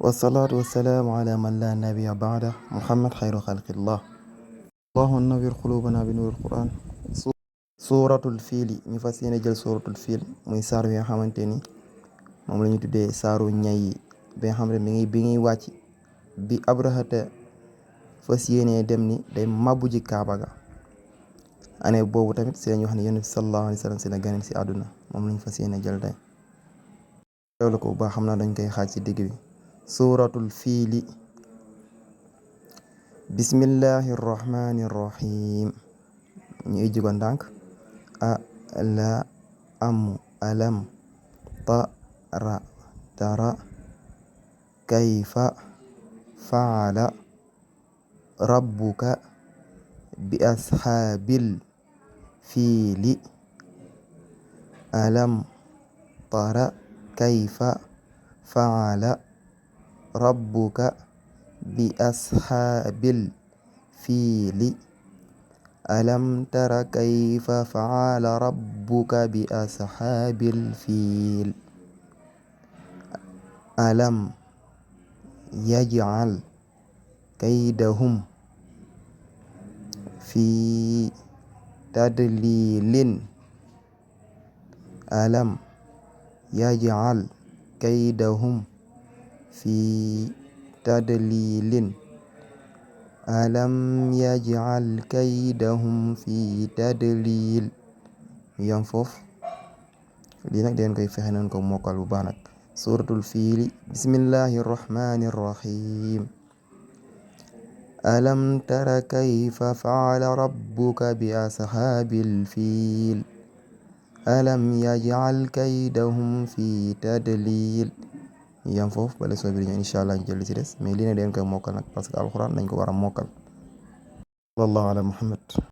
والصلاة والسلام على من لا نبي بعده محمد خير خلق الله اللهم نور قلوبنا بنور القرآن suuratul fiili ñu fas yéene jël suuratul fiil muy saar bi nga xamante ni moom la ñu tuddee saaru ñay yi bi nga xam ne bi ngi wàcc bi abrahata fas yéene dem ni day màbbu ji kaaba ga année boobu tamit si lañu wax ne yonent bi sallallahu alayhi wa sallam si la ganeen si àdduna moom lañu fas yéene jël tey teewlu ko bu baax xam naa dañ koy xaaj ci digg bi suuratul fiili bismillahi rahmani rahim ñu ijji ko ndànk alam tara kayfa faala rabbuka bi ashaabil fiili alam tara kayfa faala rabbuka bi ashaabil fiili alam tara kayfa faala rabbuka bi ashaabil fiil alam yaj'al kaydahum fi tadlilin alam yaj'al kaydahum fi tadlilin alam yaj'al kaydahum fi tadlil yam foofu lii nag den koy fexe nañ ko mokkal bu baax nag suratul fiili bismillahi rahmani rahim alam tara kayfa faala rabbuka bi ashaabil fiil alam yaj'al kaydahum fi tadlil yam foofu bala soo bi ñëw incha allah ñu jël li ci des mais lii ne den koy mokkal nag parce que alxuraan dañ ko war a mokkal sallallahu ala muhammad